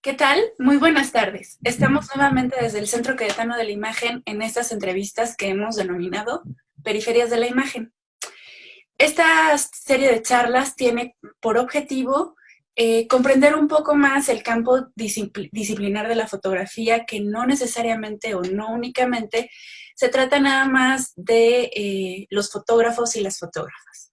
¿Qué tal? Muy buenas tardes. Estamos nuevamente desde el Centro Queretano de la Imagen en estas entrevistas que hemos denominado Periferias de la Imagen. Esta serie de charlas tiene por objetivo comprender un poco más el campo disciplinar de la fotografía, que no necesariamente o no únicamente se trata nada más de los fotógrafos y las fotógrafas,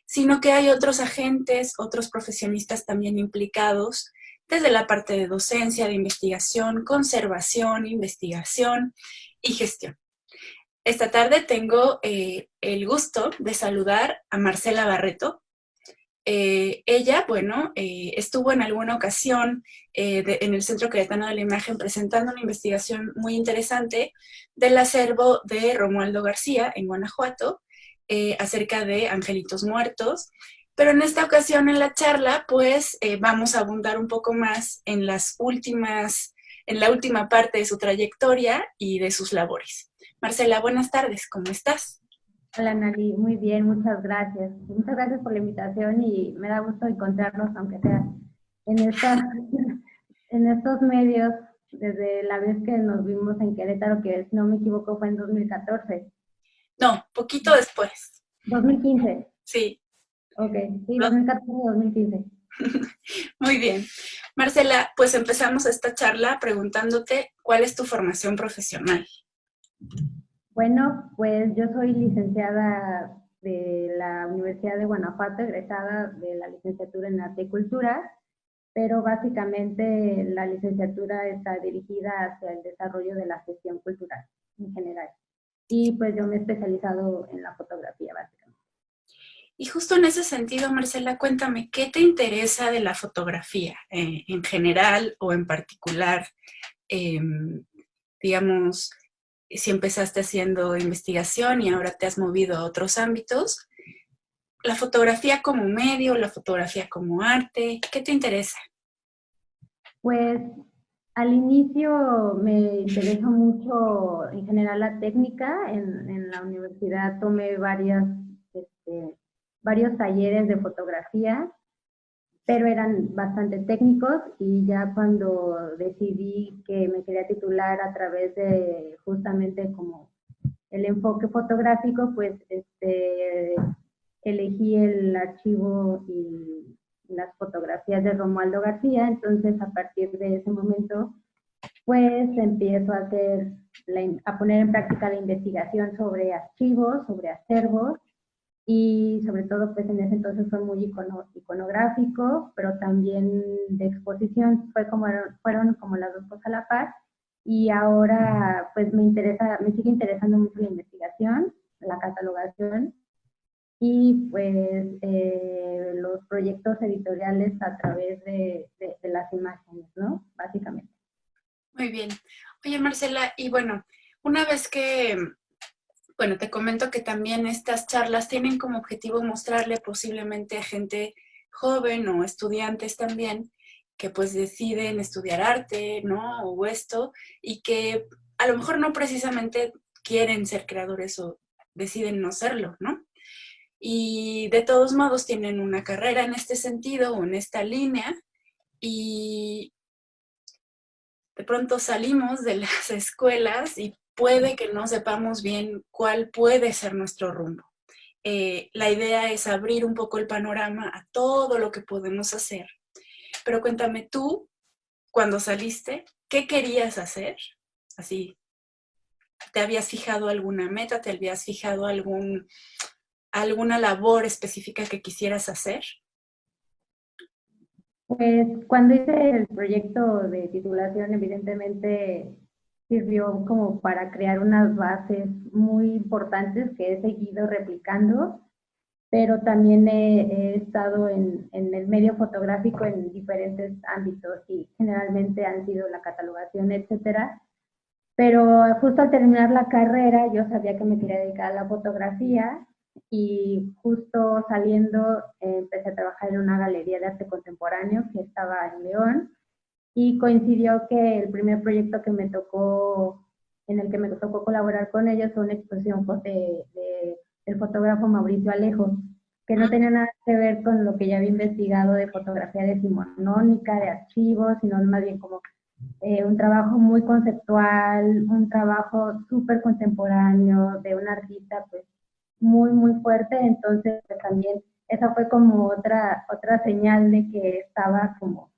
sino que hay otros agentes, otros profesionistas también implicados, desde la parte de docencia, de investigación, conservación, investigación y gestión. Esta tarde tengo el gusto de saludar a Marcela Barreto. Ella, estuvo en alguna ocasión en el Centro Queretano de la Imagen presentando una investigación muy interesante del acervo de Romualdo García en Guanajuato, acerca de angelitos muertos. Pero en esta ocasión en la charla, pues vamos a abundar un poco más en en la última parte de su trayectoria y de sus labores. Marcela, buenas tardes, ¿cómo estás? Hola Nali, muy bien, muchas gracias. Muchas gracias por la invitación y me da gusto encontrarnos, aunque sea en en estos medios, desde la vez que nos vimos en Querétaro, que si no me equivoco fue en 2014. No, poquito después. 2015, Sí. ok, sí, 2014-2015. Muy bien. Marcela, pues empezamos esta charla preguntándote cuál es tu formación profesional. Bueno, pues yo soy licenciada de la Universidad de Guanajuato, egresada de la licenciatura en Arte y Cultura, pero básicamente la licenciatura está dirigida hacia el desarrollo de la gestión cultural en general. Y pues yo me he especializado en la fotografía, básicamente. Y justo en ese sentido, Marcela, cuéntame, ¿qué te interesa de la fotografía en general o en particular? Eh, digamos, si empezaste haciendo investigación y ahora te has movido a otros ámbitos, la fotografía como medio, la fotografía como arte, ¿qué te interesa? Pues al inicio me interesó mucho en general la técnica. En la universidad tomé varios talleres de fotografía, pero eran bastante técnicos y ya cuando decidí que me quería titular a través de justamente como el enfoque fotográfico, pues elegí el archivo y las fotografías de Romualdo García. Entonces a partir de ese momento pues empiezo a a poner en práctica la investigación sobre archivos, sobre acervos, y sobre todo pues en ese entonces fue muy iconográfico, pero también de exposición, fueron como las dos cosas a la par. Y ahora pues me sigue interesando mucho la investigación, la catalogación y pues los proyectos editoriales a través de las imágenes, ¿no? Básicamente. Muy bien. Oye, Marcela, y bueno, una vez que, bueno, te comento que también estas charlas tienen como objetivo mostrarle posiblemente a gente joven o estudiantes también que pues deciden estudiar arte, ¿no? O esto, y que a lo mejor no precisamente quieren ser creadores o deciden no serlo, ¿no? Y de todos modos tienen una carrera en este sentido o en esta línea y de pronto salimos de las escuelas y puede que no sepamos bien cuál puede ser nuestro rumbo. La idea es abrir un poco el panorama a todo lo que podemos hacer. Pero cuéntame tú, cuando saliste, ¿qué querías hacer? Así, ¿te habías fijado alguna meta? ¿Te habías fijado alguna labor específica que quisieras hacer? Pues cuando hice el proyecto de titulación, evidentemente sirvió como para crear unas bases muy importantes que he seguido replicando, pero también he estado en el medio fotográfico en diferentes ámbitos y generalmente han sido la catalogación, etcétera. Pero justo al terminar la carrera yo sabía que me quería dedicar a la fotografía y justo saliendo empecé a trabajar en una galería de arte contemporáneo que estaba en León y coincidió que el primer proyecto en el que me tocó colaborar con ellos fue una exposición del fotógrafo Mauricio Alejo. que no tenía nada que ver con lo que ya había investigado de fotografía decimonónica, de archivos, sino más bien como un trabajo muy conceptual, un trabajo súper contemporáneo de un artista pues muy, muy fuerte. Entonces pues, también esa fue como otra señal de que estaba como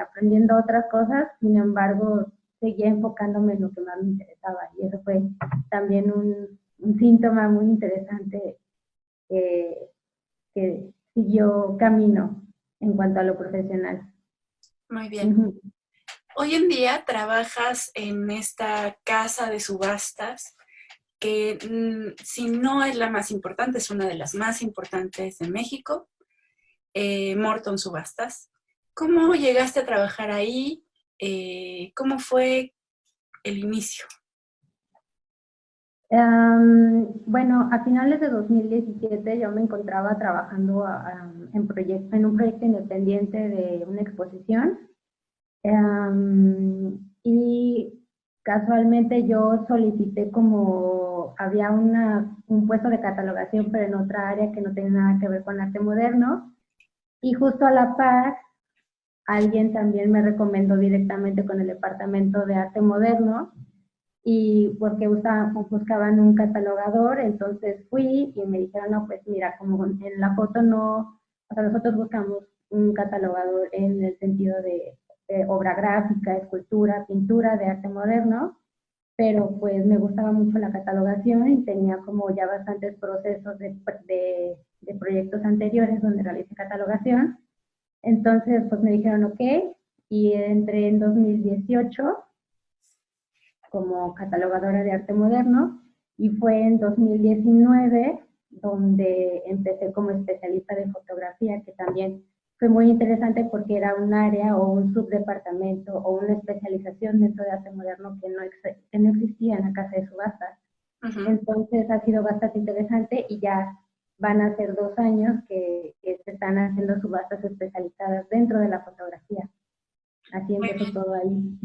aprendiendo otras cosas, sin embargo seguía enfocándome en lo que más me interesaba, y eso fue también un síntoma muy interesante eh, que siguió camino en cuanto a lo profesional. Muy bien. Uh-huh. Hoy en día trabajas en esta casa de subastas que si no es la más importante, es una de las más importantes de México, Morton Subastas. ¿Cómo llegaste a trabajar ahí? ¿Cómo fue el inicio? Bueno, a finales de 2017 yo me encontraba trabajando en un proyecto independiente de una exposición. Y casualmente yo solicité como, había un puesto de catalogación, pero en otra área que no tenía nada que ver con arte moderno. Y justo a la par, alguien también me recomendó directamente con el departamento de arte moderno, y porque buscaban un catalogador. Entonces fui y me dijeron, no, pues mira, como en la foto no, o sea, nosotros buscamos un catalogador en el sentido de obra gráfica, escultura, pintura, de arte moderno, pero pues me gustaba mucho la catalogación y tenía como ya bastantes procesos de proyectos anteriores donde realicé catalogación. Entonces pues me dijeron ok, y entré en 2018 como catalogadora de arte moderno, y fue en 2019 donde empecé como especialista de fotografía, que también fue muy interesante porque era un área o un subdepartamento o una especialización dentro de arte moderno que no existía en la casa de subastas. Uh-huh. Entonces ha sido bastante interesante, y ya van a ser 2 años que se están haciendo subastas especializadas dentro de la fotografía. Así empezó todo ahí.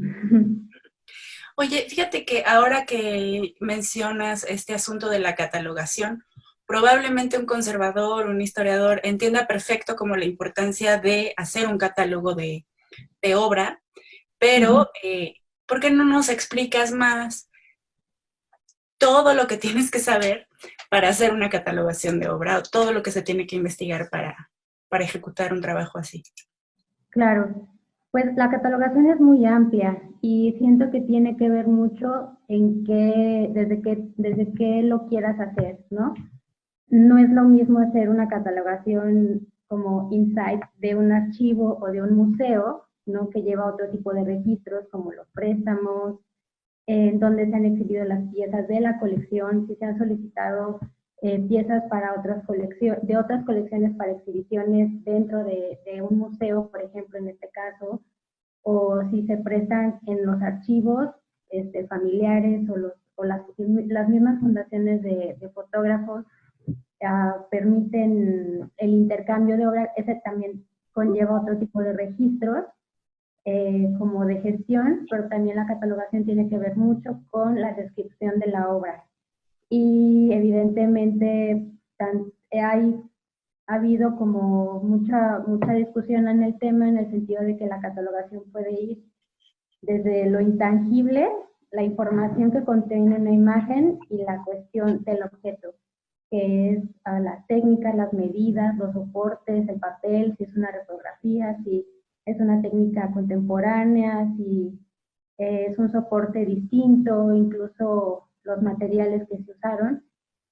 Oye, fíjate que ahora que mencionas este asunto de la catalogación, probablemente un conservador, un historiador, entienda perfecto como la importancia de hacer un catálogo de obra, pero ¿por qué no nos explicas más todo lo que tienes que saber para hacer una catalogación de obra o todo lo que se tiene que investigar para ejecutar un trabajo así? Claro, pues la catalogación es muy amplia y siento que tiene que ver mucho en desde qué lo quieras hacer, ¿no? No es lo mismo hacer una catalogación como insight de un archivo o de un museo, ¿no? Que lleva otro tipo de registros como los préstamos, en donde se han exhibido las piezas de la colección, si se han solicitado piezas para de otras colecciones para exhibiciones dentro de un museo, por ejemplo, en este caso, o si se prestan en los archivos familiares, o las mismas fundaciones de fotógrafos permiten el intercambio de obras. Ese también conlleva otro tipo de registros como de gestión, pero también la catalogación tiene que ver mucho con la descripción de la obra. Y evidentemente ha habido como mucha discusión en el tema, en el sentido de que la catalogación puede ir desde lo intangible, la información que contiene una imagen, y la cuestión del objeto, que es la técnica, las medidas, los soportes, el papel, si es una reprografía, si es una técnica contemporánea, si es un soporte distinto, incluso los materiales que se usaron.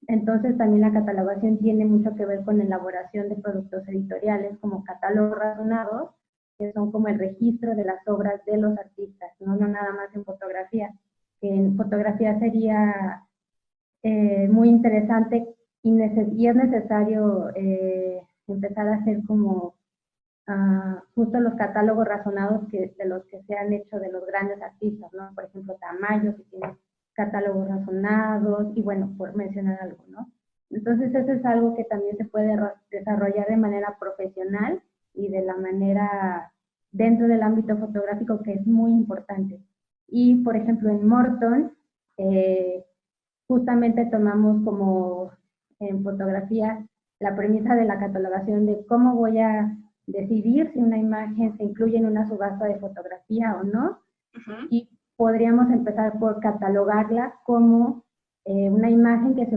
Entonces también la catalogación tiene mucho que ver con la elaboración de productos editoriales como catálogos razonados, que son como el registro de las obras de los artistas, no nada más en fotografía. Que en fotografía sería muy interesante, y es necesario empezar a hacer como justo los catálogos razonados de los que se han hecho de los grandes artistas, ¿no? Por ejemplo, Tamayo, que tiene catálogos razonados, y bueno, por mencionar algo, ¿no? Entonces eso es algo que también se puede desarrollar de manera profesional y de la manera dentro del ámbito fotográfico, que es muy importante. Y por ejemplo en Morton, justamente tomamos como en fotografía la premisa de la catalogación de cómo voy a decidir si una imagen se incluye en una subasta de fotografía o no, y podríamos empezar por catalogarla como una imagen que se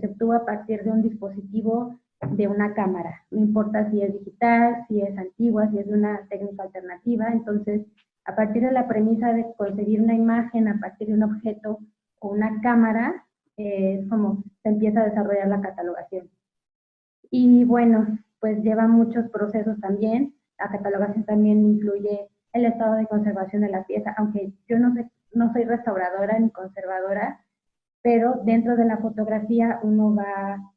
obtuvo a partir de un dispositivo de una cámara. No importa si es digital, si es antigua, si es de una técnica alternativa. Entonces, a partir de la premisa de concebir una imagen a partir de un objeto o una cámara, es como se empieza a desarrollar la catalogación. Y bueno, pues lleva muchos procesos también. La catalogación también incluye el estado de conservación de la pieza, aunque yo no soy restauradora ni conservadora, pero dentro de la fotografía uno va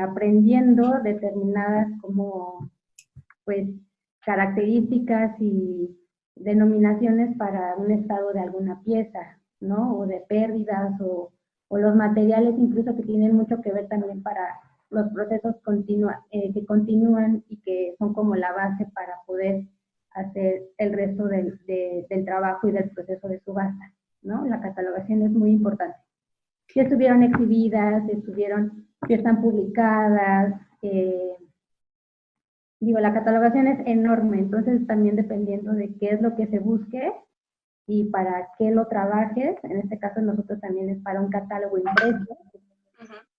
aprendiendo determinadas como pues características y denominaciones para un estado de alguna pieza, ¿no? O de pérdidas o los materiales incluso que tienen mucho que ver también para los procesos que continúan y que son como la base para poder hacer el resto del trabajo y del proceso de subasta, ¿no? La catalogación es muy importante. Si estuvieron exhibidas, si están publicadas, la catalogación es enorme, entonces también dependiendo de qué es lo que se busque y para qué lo trabajes, en este caso nosotros también es para un catálogo impreso,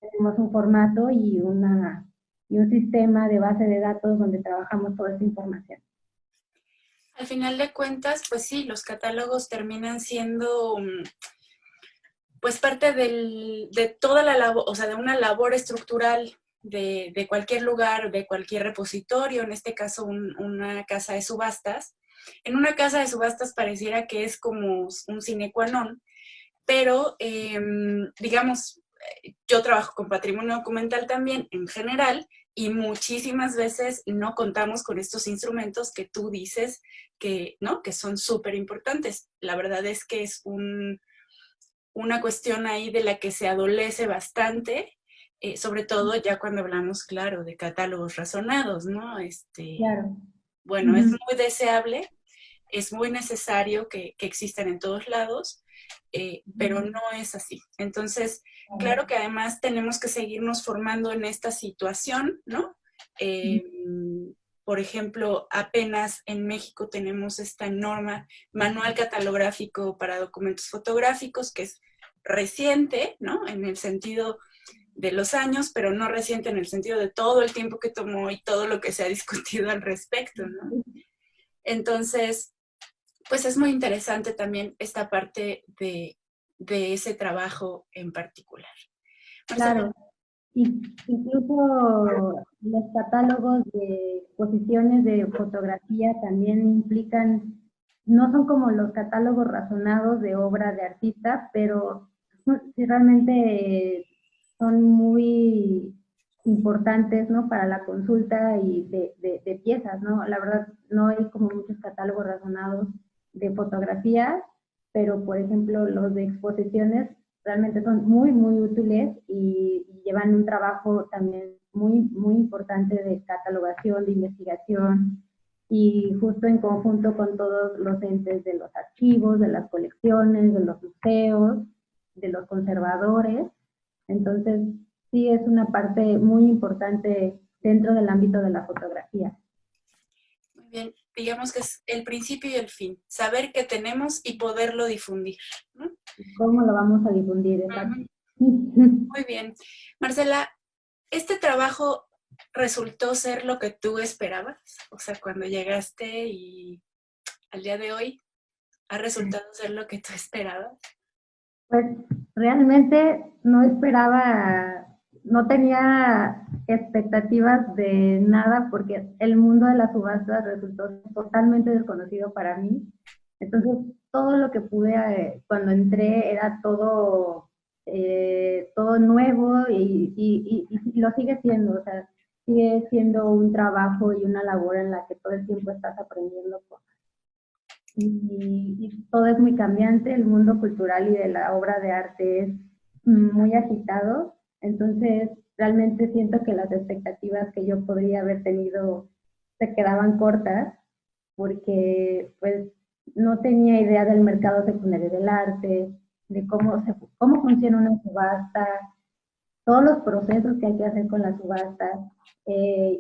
tenemos un formato y un sistema de base de datos donde trabajamos toda esta información. Al final de cuentas, pues sí, los catálogos terminan siendo pues parte de toda la labor, o sea, de una labor estructural de cualquier lugar, de cualquier repositorio, en este caso una casa de subastas. En una casa de subastas pareciera que es como un sine qua non, pero digamos, yo trabajo con patrimonio documental también en general y muchísimas veces no contamos con estos instrumentos que tú dices que, ¿no? Que son súper importantes. La verdad es que es una cuestión ahí de la que se adolece bastante, sobre todo ya cuando hablamos, claro, de catálogos razonados, ¿no? Claro. Bueno, es muy deseable, es muy necesario que existan en todos lados, pero no es así. Entonces, claro que además tenemos que seguirnos formando en esta situación, ¿no? Por ejemplo, apenas en México tenemos esta norma, manual catalográfico para documentos fotográficos, que es reciente, ¿no? En el sentido de los años, pero no reciente en el sentido de todo el tiempo que tomó y todo lo que se ha discutido al respecto, ¿no? Entonces, pues es muy interesante también esta parte de ese trabajo en particular. Claro. Incluso los catálogos de exposiciones de fotografía también implican, no son como los catálogos razonados de obra de artistas, pero sí realmente son muy importantes, ¿no? Para la consulta y de piezas, ¿no? La verdad, no hay como muchos catálogos razonados de fotografía, pero por ejemplo los de exposiciones realmente son muy, muy útiles y llevan un trabajo también muy, muy importante de catalogación, de investigación y justo en conjunto con todos los entes de los archivos, de las colecciones, de los museos, de los conservadores. Entonces, sí es una parte muy importante dentro del ámbito de la fotografía. Muy bien, digamos que es el principio y el fin, saber qué tenemos y poderlo difundir, ¿no? ¿Cómo lo vamos a difundir? Muy bien. Marcela, ¿este trabajo resultó ser lo que tú esperabas? O sea, cuando llegaste y al día de hoy, ¿ha resultado ser lo que tú esperabas? Pues realmente no esperaba, no tenía expectativas de nada porque el mundo de las subastas resultó totalmente desconocido para mí. Entonces, todo lo que pude cuando entré era todo nuevo y lo sigue siendo, o sea, sigue siendo un trabajo y una labor en la que todo el tiempo estás aprendiendo cosas y todo es muy cambiante, el mundo cultural y de la obra de arte es muy agitado, entonces realmente siento que las expectativas que yo podría haber tenido se quedaban cortas porque pues no tenía idea del mercado secundario del arte, de cómo funciona una subasta, todos los procesos que hay que hacer con las subastas,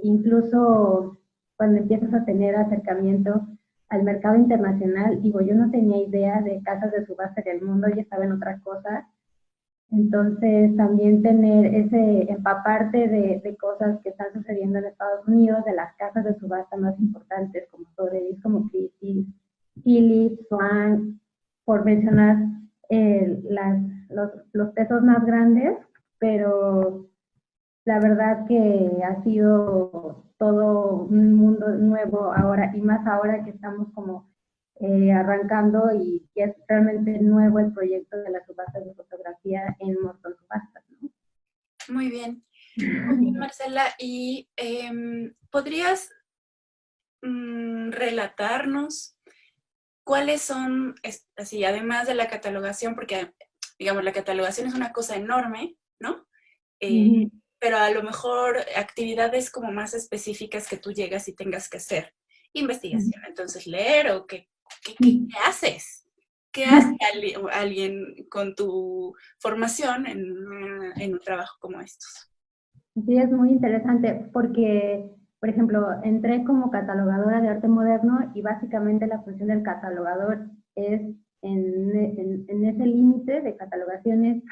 incluso cuando empiezas a tener acercamiento al mercado internacional, digo, yo no tenía idea de casas de subasta en el mundo, ya estaba en otra cosa. Entonces, también tener empaparte de cosas que están sucediendo en Estados Unidos, de las casas de subasta más importantes, como Sotheby's, como Christie's, Phillips, Swank, por mencionar los pesos más grandes, pero la verdad que ha sido todo un mundo nuevo ahora, y más ahora que estamos como arrancando y que es realmente nuevo el proyecto de las subastas de fotografía en Morton Subastas, ¿no? Muy bien. Muy bien, Marcela. ¿Y podrías relatarnos cuáles son, así, además de la catalogación, porque, digamos, la catalogación es una cosa enorme, ¿no? Pero a lo mejor actividades como más específicas que tú llegas y tengas que hacer. Investigación, entonces leer o qué haces. ¿Qué hace alguien con tu formación en un trabajo como estos? Sí, es muy interesante porque, por ejemplo, entré como catalogadora de arte moderno y básicamente la función del catalogador es en ese límite de catalogaciones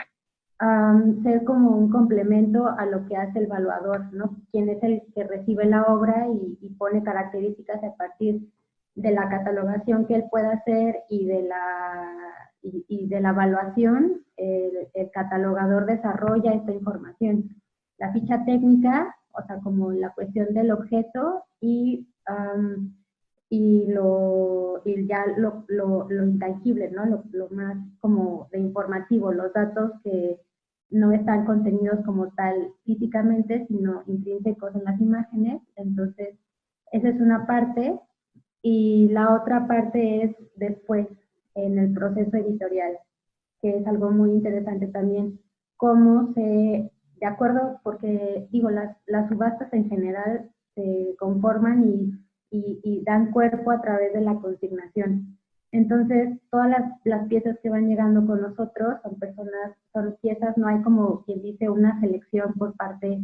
ser como un complemento a lo que hace el evaluador, ¿no? Quien es el que recibe la obra y pone características a partir de la catalogación que él pueda hacer y de la evaluación, el catalogador desarrolla esta información. La ficha técnica, o sea, como la cuestión del objeto y ya lo intangible, ¿no? Lo más como de informativo, los datos que no están contenidos como tal físicamente, sino intrínsecos en las imágenes. Entonces, esa es una parte. Y la otra parte es después, en el proceso editorial, que es algo muy interesante también, cómo de acuerdo, porque digo, las subastas en general se conforman y dan cuerpo a través de la consignación. Entonces, todas las piezas que van llegando con nosotros son piezas, no hay como quien dice una selección por parte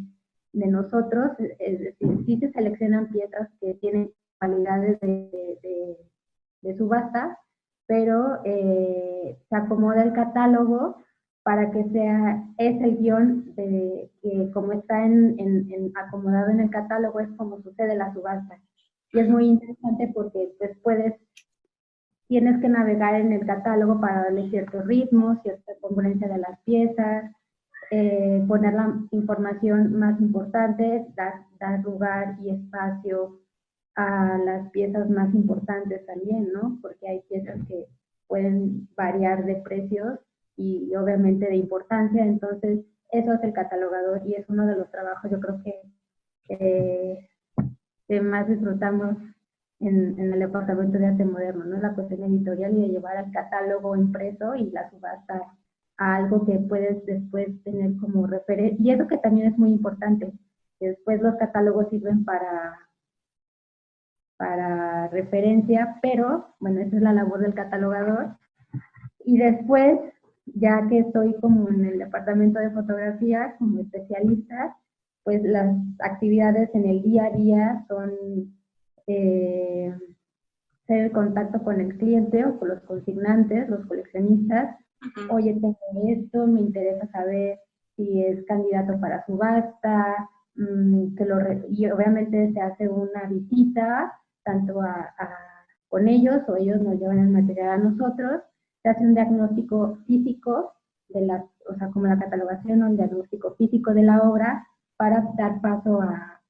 de nosotros, es decir, sí se seleccionan piezas que tienen cualidades de subasta, pero se acomoda el catálogo para que sea, es el guión que como está acomodado en el catálogo es como sucede la subasta. Y es muy interesante porque pues tienes que navegar en el catálogo para darle cierto ritmo, cierta congruencia de las piezas, poner la información más importante, dar lugar y espacio a las piezas más importantes también, ¿no? Porque hay piezas que pueden variar de precios y obviamente de importancia, entonces eso es el catalogador y es uno de los trabajos yo creo que más disfrutamos en el departamento de arte moderno, ¿no? La cuestión editorial y de llevar al catálogo impreso y la subasta a algo que puedes después tener como referencia. Y eso que también es muy importante, que después los catálogos sirven para referencia, pero bueno, esa es la labor del catalogador. Y después, ya que estoy como en el departamento de fotografía como especialista, pues las actividades en el día a día son ser el contacto con el cliente o con los consignantes, los coleccionistas. Oye, tengo esto, me interesa saber si es candidato para subasta, y obviamente se hace una visita tanto con ellos o ellos nos llevan el material a nosotros, se hace un diagnóstico físico o sea, como la catalogación o el diagnóstico físico de la obra para dar paso a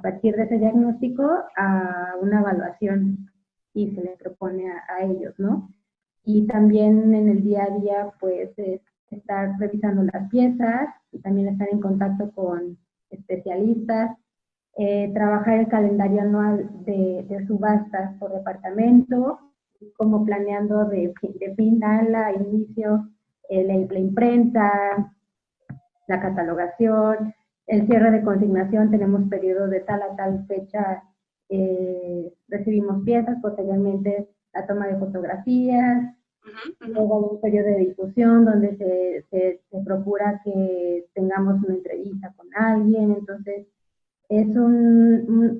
partir de ese diagnóstico a una evaluación y se les propone a ellos, ¿no? Y también en el día a día, pues, estar revisando las piezas, y también estar en contacto con especialistas, trabajar el calendario anual de subastas por departamento, como planeando de fin a inicio, la imprenta, la catalogación, el cierre de consignación, tenemos periodos de tal a tal fecha, recibimos piezas, posteriormente la toma de fotografías, Ujú, ujú. Luego hay un periodo de difusión donde se procura que tengamos una entrevista con alguien, entonces es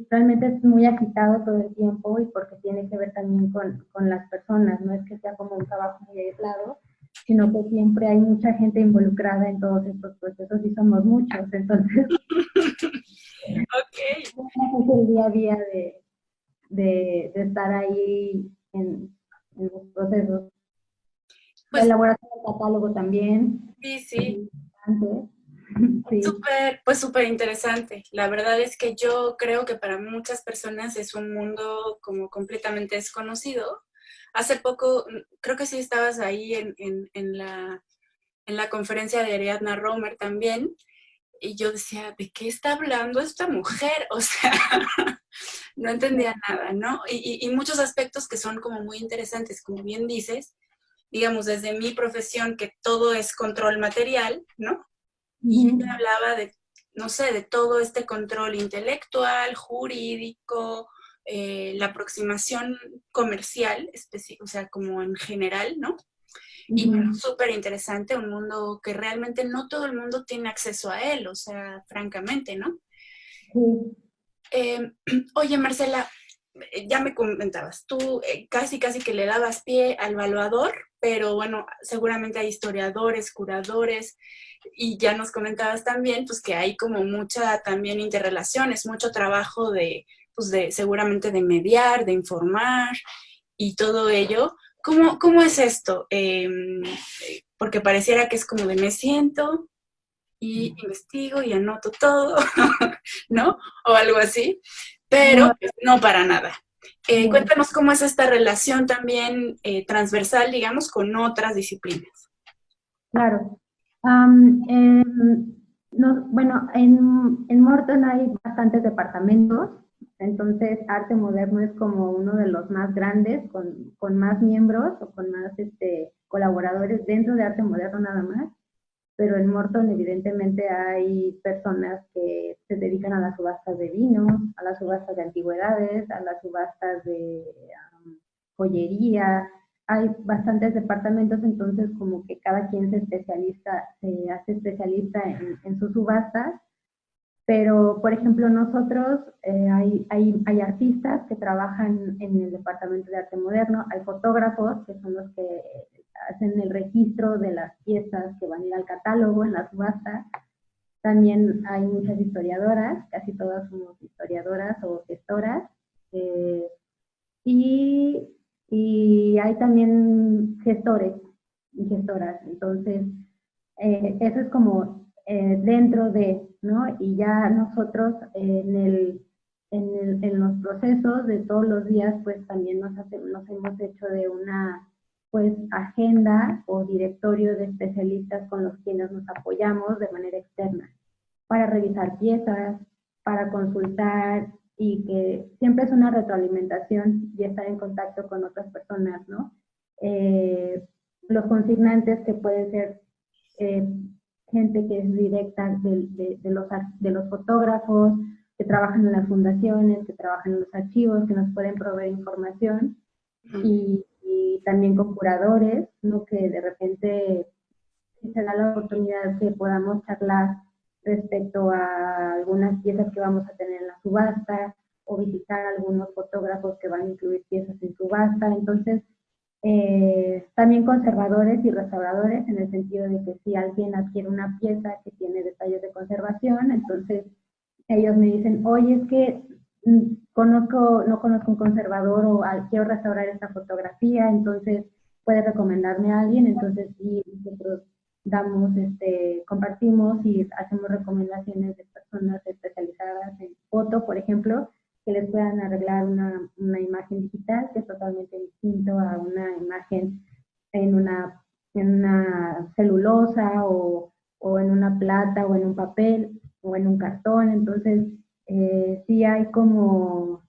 realmente es muy agitado todo el tiempo y porque tiene que ver también con las personas, no es que sea como un trabajo muy aislado, sino que siempre hay mucha gente involucrada en todos estos procesos y somos muchos, entonces Ok, es el día a día de estar ahí en los procesos. La pues elaboración del catálogo también sí, es sí. muy importante. Sí. Súper, pues súper interesante. La verdad es que yo creo que para muchas personas es un mundo como completamente desconocido. Hace poco, creo que sí estabas ahí en la conferencia de Ariadna Romer también, y yo decía, ¿de qué está hablando esta mujer? O sea, no entendía nada, ¿no? Y muchos aspectos que son como muy interesantes, como bien dices, digamos, desde mi profesión, que todo es control material, ¿no? Y ella Ujú. hablaba de, no sé, de todo este control intelectual, jurídico, la aproximación comercial, o sea, como en general, ¿no? Y bueno, Ujú. súper interesante, un mundo que realmente no todo el mundo tiene acceso a él, o sea, francamente, ¿no? Sí. Eh, Oye, Marcela, ya me comentabas, tú casi, casi que le dabas pie al evaluador, pero bueno, seguramente hay historiadores, curadores, y ya nos comentabas también, pues que hay como mucha también interrelaciones, mucho trabajo de, pues de seguramente de mediar, de informar y todo ello. ¿Cómo es esto? Porque pareciera que es como de me siento y investigo y anoto todo, ¿no? O algo así, pero No, pues, no para nada. no, Cuéntanos cómo es esta relación también transversal, digamos, con otras disciplinas. claro. No, bueno, en Morton hay bastantes departamentos, entonces arte moderno es como uno de los más grandes, con más miembros o con más colaboradores dentro de arte moderno nada más. Pero en Morton evidentemente hay personas que se dedican a las subastas de vino, a las subastas de antigüedades, a las subastas de joyería. Hay bastantes departamentos, entonces como que cada quien se hace especialista en sus subastas, pero por ejemplo nosotros hay artistas que trabajan en el departamento de arte moderno, hay fotógrafos que son los que hacen el registro de las piezas que van a ir al catálogo en la subasta. También hay muchas historiadoras, casi todas somos historiadoras o gestoras. Eh, y, y hay también gestores y gestoras. Entonces, eso es como dentro de, ¿no? Y ya nosotros en los procesos de todos los días, pues también nos hemos hecho de una pues agenda o directorio de especialistas con los quienes nos apoyamos de manera externa para revisar piezas, para consultar y que siempre es una retroalimentación y estar en contacto con otras personas, ¿no? Los consignantes que pueden ser eh, gente que es directa de los fotógrafos, que trabajan en las fundaciones, que trabajan en los archivos, que nos pueden proveer información y también con curadores, ¿no? Que de repente si se da la oportunidad que podamos charlar respecto a algunas piezas que vamos a tener en la subasta o visitar algunos fotógrafos que van a incluir piezas en subasta. Entonces, también conservadores y restauradores en el sentido de que si alguien adquiere una pieza que tiene detalles de conservación, entonces ellos me dicen, oye, es que no conozco un conservador o quiero restaurar esta fotografía, entonces puedes recomendarme a alguien, entonces sí, nosotros compartimos y hacemos recomendaciones de personas especializadas en foto, por ejemplo, que les puedan arreglar una imagen digital, que es totalmente distinto a una imagen en una celulosa o en una plata o en un papel o en un cartón. Entonces, sí hay como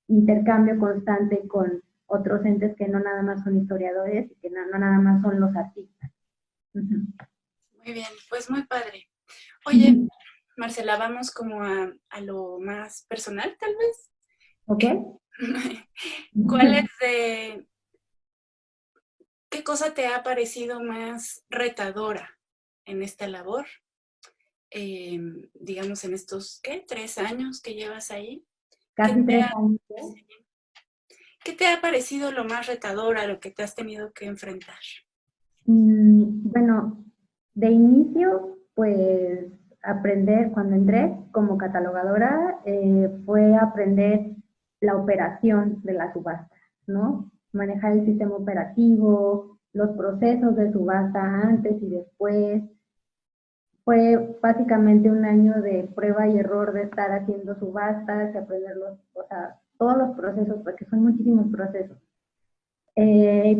intercambio constante con otros entes que no nada más son historiadores y que no nada más son los artistas. Uh-huh. Muy bien, pues muy padre. Oye, Marcela, vamos como a lo más personal, tal vez. ¿Ok? ¿Cuál es de ¿qué cosa te ha parecido más retadora en esta labor? Digamos, en estos, ¿qué? 3 años que llevas ahí. ¿Qué Casi te 3 años. ¿Qué te ha parecido lo más retador a lo que te has tenido que enfrentar? Bueno, de inicio, pues aprender, cuando entré como catalogadora, fue aprender la operación de la subasta, ¿no? Manejar el sistema operativo, los procesos de subasta antes y después. Fue básicamente un año de prueba y error de estar haciendo subastas, de aprender o sea, todos los procesos, porque son muchísimos procesos.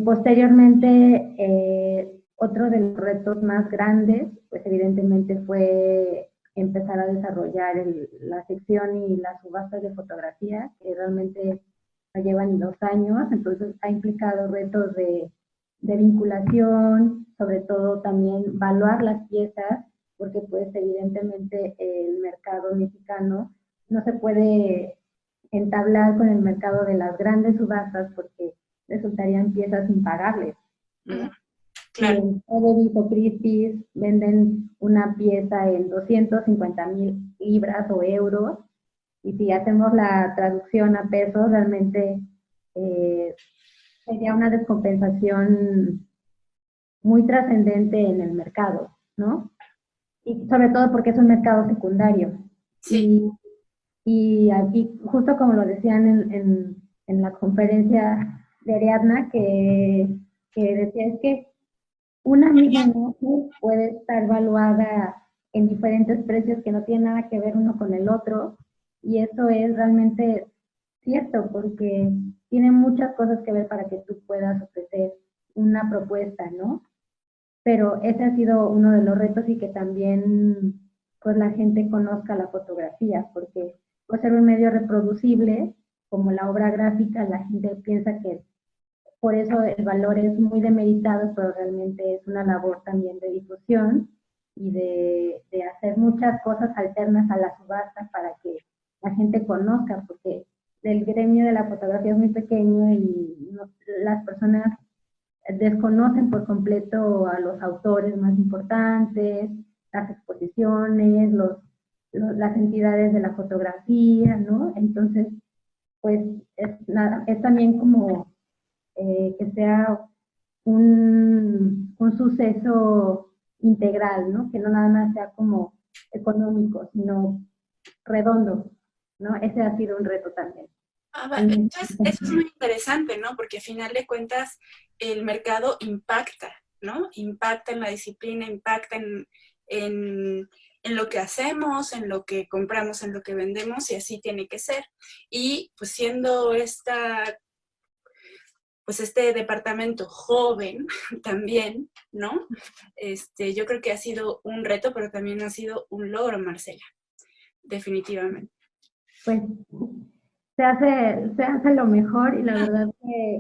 Posteriormente, otro de los retos más grandes, pues evidentemente fue empezar a desarrollar la sección y las subastas de fotografía, que realmente no llevan 2 años, entonces ha implicado retos de vinculación, sobre todo también evaluar las piezas, porque pues evidentemente el mercado mexicano no se puede entablar con el mercado de las grandes subastas porque resultarían piezas impagables, ¿no? Si Claro. en Sotheby's o Christie's venden una pieza en 250,000 libras o euros, y si hacemos la traducción a pesos, realmente eh, sería una descompensación muy trascendente en el mercado, ¿no? Y sobre todo porque es un mercado secundario. Sí. Y, y aquí, justo como lo decían en la conferencia de Ariadna, que decía es que una misma imagen puede estar valuada en diferentes precios que no tienen nada que ver uno con el otro, y eso es realmente cierto porque tiene muchas cosas que ver para que tú puedas ofrecer una propuesta, ¿no? Pero ese ha sido uno de los retos, y que también pues la gente conozca la fotografía, porque puede ser un medio reproducible como la obra gráfica. La gente piensa que por eso el valor es muy demeritado, pero realmente es una labor también de difusión y de hacer muchas cosas alternas a la subasta para que la gente conozca, porque el gremio de la fotografía es muy pequeño y no, las personas desconocen por completo a los autores más importantes, las exposiciones, las entidades de la fotografía, ¿no? Entonces, pues es también como que sea un suceso integral, ¿no? Que no nada más sea como económico, sino redondo, ¿no? Ese ha sido un reto también. Entonces, eso es muy interesante, ¿no? Porque a final de cuentas el mercado impacta, ¿no? Impacta en la disciplina, impacta en lo que hacemos, en lo que compramos, en lo que vendemos, y así tiene que ser. Y pues siendo este departamento joven también, ¿no? Yo creo que ha sido un reto, pero también ha sido un logro, Marcela, definitivamente. Pues se hace lo mejor, y la verdad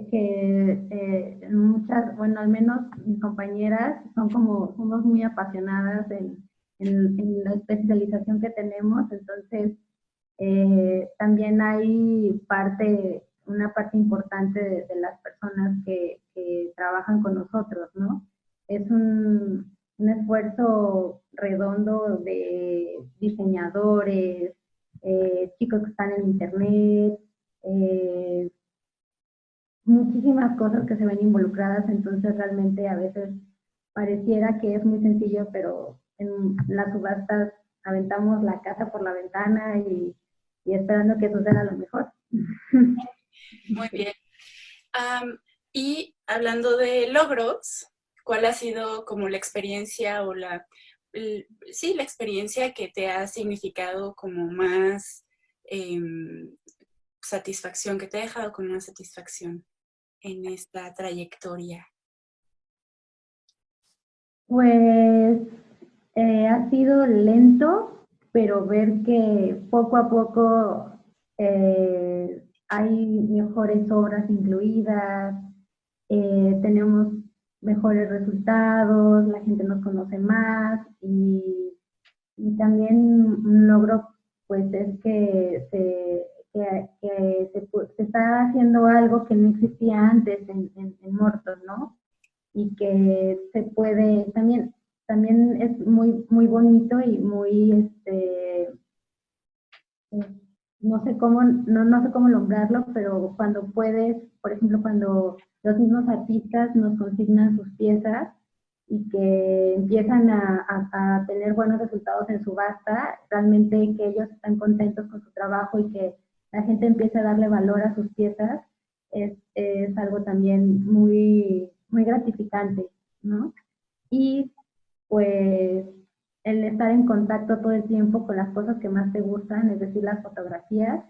que muchas, bueno, al menos mis compañeras somos muy apasionadas en la especialización que tenemos. Entonces también hay una parte importante de las personas que trabajan con nosotros, ¿no? Es un esfuerzo redondo de diseñadores, chicos que están en internet, eh, muchísimas cosas que se ven involucradas. Entonces realmente a veces pareciera que es muy sencillo, pero en las subastas aventamos la casa por la ventana y esperando que suceda lo mejor. Muy bien. Y hablando de logros, ¿cuál ha sido como la experiencia o sí, la experiencia que te ha significado como más satisfacción, que te ha dejado con más satisfacción en esta trayectoria? Pues ha sido lento, pero ver que poco a poco hay mejores obras incluidas, tenemos mejores resultados, la gente nos conoce más, y también un logro pues es que se está haciendo algo que no existía antes en Morton, ¿no? y que se puede, también es muy, muy bonito y muy, no sé cómo nombrarlo, pero cuando puedes, por ejemplo, cuando los mismos artistas nos consignan sus piezas y que empiezan a tener buenos resultados en subasta, realmente que ellos están contentos con su trabajo y que la gente empiece a darle valor a sus piezas, es algo también muy, muy gratificante, ¿no? Y pues el estar en contacto todo el tiempo con las cosas que más te gustan, es decir, las fotografías,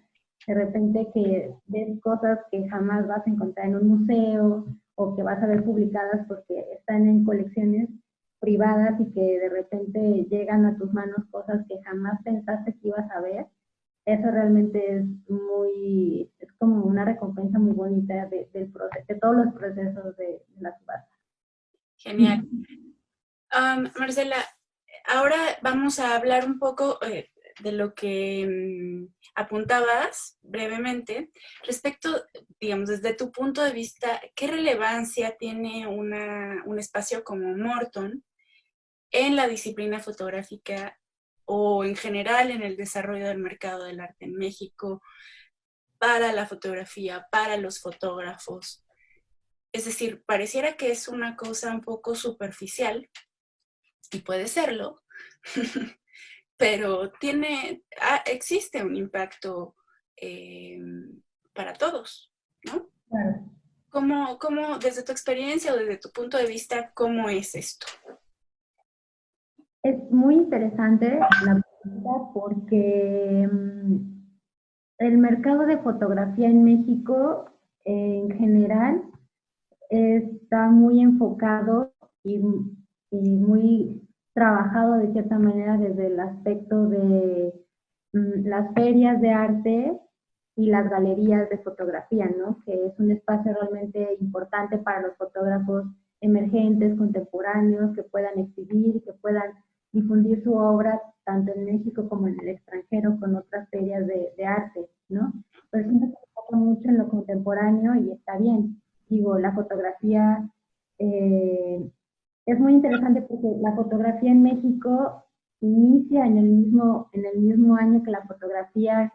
de repente que ves cosas que jamás vas a encontrar en un museo o que vas a ver publicadas porque están en colecciones privadas y que de repente llegan a tus manos cosas que jamás pensaste que ibas a ver, eso realmente es como una recompensa muy bonita de todos los procesos de la subasta. Genial. Marcela, ahora vamos a hablar un poco de lo que apuntabas brevemente respecto, digamos, desde tu punto de vista, ¿qué relevancia tiene un espacio como Morton en la disciplina fotográfica o en general en el desarrollo del mercado del arte en México, para la fotografía, para los fotógrafos? Es decir, pareciera que es una cosa un poco superficial, y puede serlo, pero existe un impacto eh, para todos, ¿no? Claro. ¿Cómo, desde tu experiencia o desde tu punto de vista, cómo es esto? Es muy interesante la pregunta porque el mercado de fotografía en México en general está muy enfocado y muy trabajado de cierta manera desde el aspecto de las ferias de arte y las galerías de fotografía, ¿no? Que es un espacio realmente importante para los fotógrafos emergentes, contemporáneos, que puedan exhibir, que puedan difundir su obra tanto en México como en el extranjero con otras ferias de arte, ¿no? Pero siempre se enfoca mucho en lo contemporáneo y está bien. Digo, la fotografía es muy interesante porque la fotografía en México inicia en el mismo año que la fotografía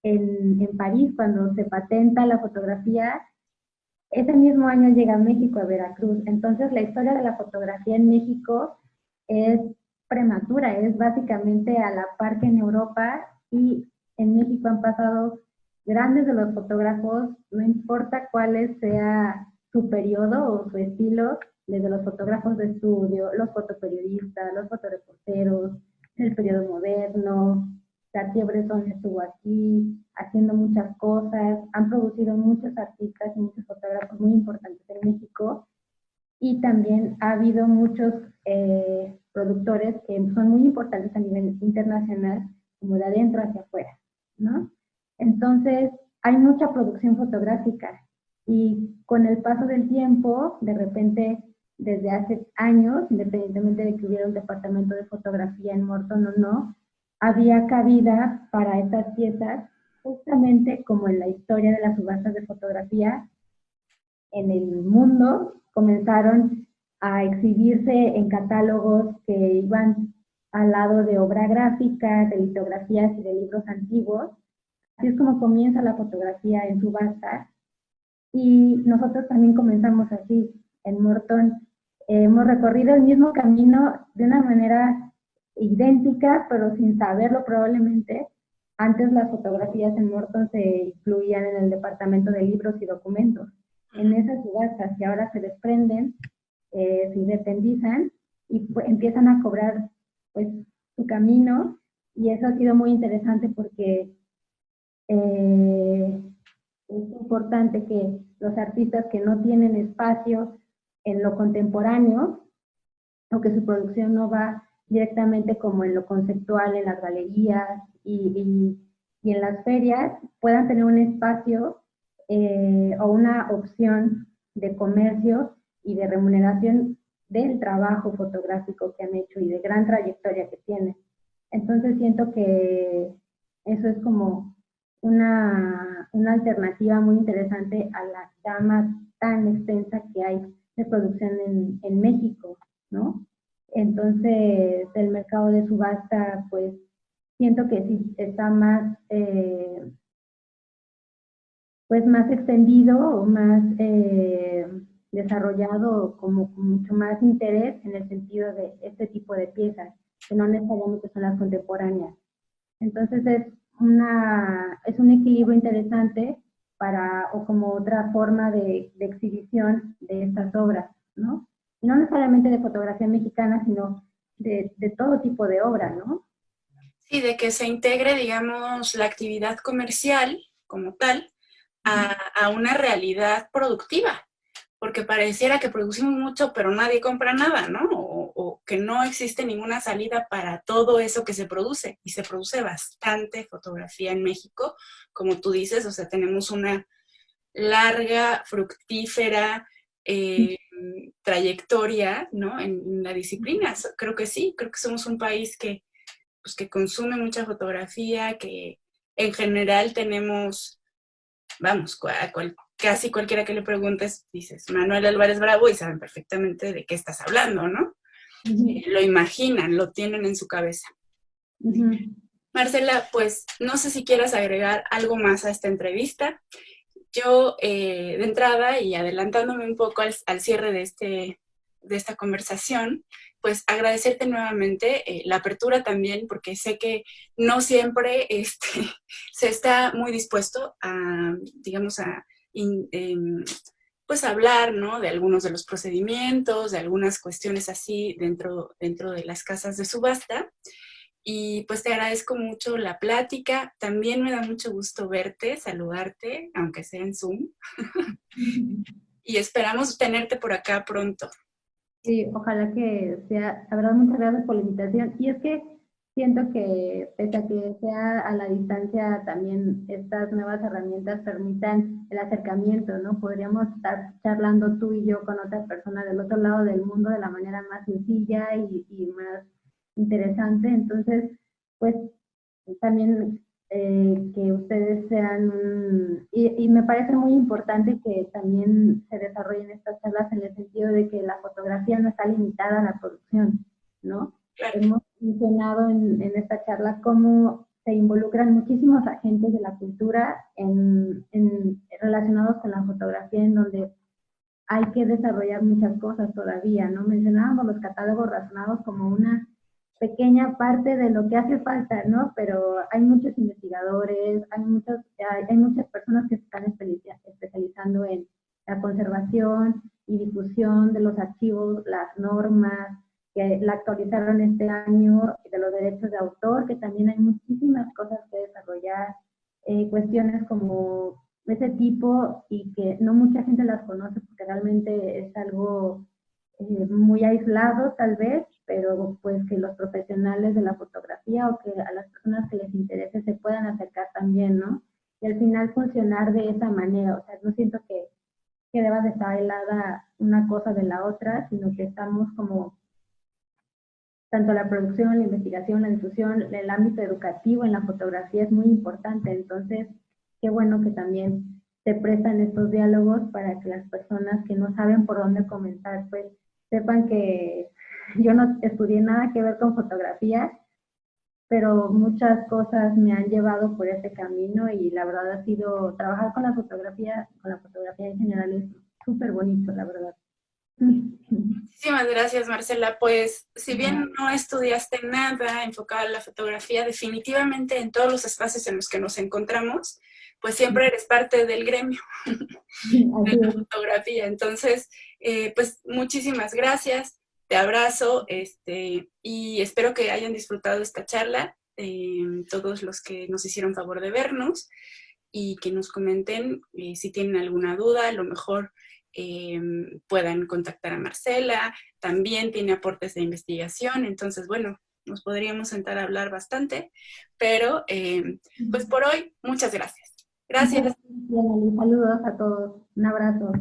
en París, cuando se patenta la fotografía, ese mismo año llega a México, a Veracruz. Entonces, la historia de la fotografía en México es prematura, es básicamente a la par que en Europa, y en México han pasado grandes de los fotógrafos, no importa cuál sea su periodo o su estilo, desde los fotógrafos de estudio, los fotoperiodistas, los fotoreporteros, el periodo moderno. Cartier-Bresson estuvo aquí haciendo muchas cosas, han producido muchos artistas y muchos fotógrafos muy importantes en México, y también ha habido muchos productores que son muy importantes a nivel internacional, como de adentro hacia afuera, ¿no? Entonces, hay mucha producción fotográfica y con el paso del tiempo, de repente, desde hace años, independientemente de que hubiera un departamento de fotografía en Morton o no, había cabida para estas piezas, justamente como en la historia de las subastas de fotografía en el mundo comenzaron a exhibirse en catálogos que iban al lado de obra gráfica, de litografías y de libros antiguos. Así es como comienza la fotografía en subasta. Y nosotros también comenzamos así. En Morton hemos recorrido el mismo camino de una manera idéntica, pero sin saberlo probablemente. Antes las fotografías en Morton se incluían en el departamento de libros y documentos. En esas subastas que ahora se desprenden, se independizan y pues, empiezan a cobrar pues su camino, y eso ha sido muy interesante porque es importante que los artistas que no tienen espacio en lo contemporáneo o que su producción no va directamente como en lo conceptual, en las galerías y en las ferias, puedan tener un espacio o una opción de comercio y de remuneración del trabajo fotográfico que han hecho y de gran trayectoria que tienen. Entonces siento que eso es como una alternativa muy interesante a la gama tan extensa que hay de producción en México, ¿no? Entonces, el mercado de subasta, pues, siento que sí está más, pues, más extendido o más desarrollado, como con mucho más interés en el sentido de este tipo de piezas, que no necesariamente son las contemporáneas. Entonces es un equilibrio interesante para, o como otra forma de exhibición de estas obras, ¿no? Y no necesariamente de fotografía mexicana, sino de todo tipo de obra, ¿no? Sí, de que se integre, digamos, la actividad comercial como tal a una realidad productiva, porque pareciera que producimos mucho, pero nadie compra nada, ¿no? O que no existe ninguna salida para todo eso que se produce, y se produce bastante fotografía en México, como tú dices, o sea, tenemos una larga, fructífera trayectoria, ¿no? En la disciplina. Creo que sí, creo que somos un país que, pues, que consume mucha fotografía, que en general tenemos, vamos, casi cualquiera que le preguntes, dices Manuel Álvarez Bravo y saben perfectamente de qué estás hablando, ¿no? Lo imaginan, lo tienen en su cabeza. Marcela, pues no sé si quieras agregar algo más a esta entrevista. Yo, de entrada y adelantándome un poco al cierre de esta conversación, pues agradecerte nuevamente la apertura también, porque sé que no siempre se está muy dispuesto a, digamos, pues hablar, ¿no? De algunos de los procedimientos, de algunas cuestiones así dentro de las casas de subasta. Y pues te agradezco mucho la plática. También me da mucho gusto verte, saludarte, aunque sea en Zoom. Y esperamos tenerte por acá pronto. Sí, ojalá que sea, la verdad, muchas gracias por la invitación. Y es que siento que, pese a que sea a la distancia, también estas nuevas herramientas permitan el acercamiento, ¿no? Podríamos estar charlando tú y yo con otras personas del otro lado del mundo de la manera más sencilla y más interesante. Entonces, pues también que ustedes sean, y me parece muy importante que también se desarrollen estas charlas en el sentido de que la fotografía no está limitada a la producción, ¿no? Claro. Hemos mencionado en esta charla cómo se involucran muchísimos agentes de la cultura relacionados con la fotografía, en donde hay que desarrollar muchas cosas todavía, ¿no? Mencionábamos los catálogos razonados como una pequeña parte de lo que hace falta, ¿no? Pero hay muchos investigadores, hay muchas personas que se están especializando en la conservación y difusión de los archivos, las normas, que la actualizaron este año, de los derechos de autor, que también hay muchísimas cosas que desarrollar, cuestiones como ese tipo y que no mucha gente las conoce porque realmente es algo muy aislado tal vez, pero pues que los profesionales de la fotografía o que a las personas que les interese se puedan acercar también, ¿no? Y al final funcionar de esa manera, o sea, no siento que deba de estar aislada una cosa de la otra, sino que estamos como tanto la producción, la investigación, la difusión, el ámbito educativo en la fotografía es muy importante. Entonces, qué bueno que también se prestan estos diálogos para que las personas que no saben por dónde comenzar, pues sepan que yo no estudié nada que ver con fotografía, pero muchas cosas me han llevado por ese camino y la verdad ha sido trabajar con la fotografía en general es súper bonito, la verdad. Muchísimas gracias, Marcela. Pues, si bien no estudiaste nada enfocado en la fotografía, definitivamente en todos los espacios en los que nos encontramos, pues siempre eres parte del gremio de la fotografía. Entonces, pues muchísimas gracias, te abrazo, y espero que hayan disfrutado esta charla, todos los que nos hicieron favor de vernos, y que nos comenten si tienen alguna duda. A lo mejor puedan contactar a Marcela, también tiene aportes de investigación, entonces, bueno, nos podríamos sentar a hablar bastante, pero pues por hoy, muchas gracias. Gracias. Bien, saludos a todos. Un abrazo.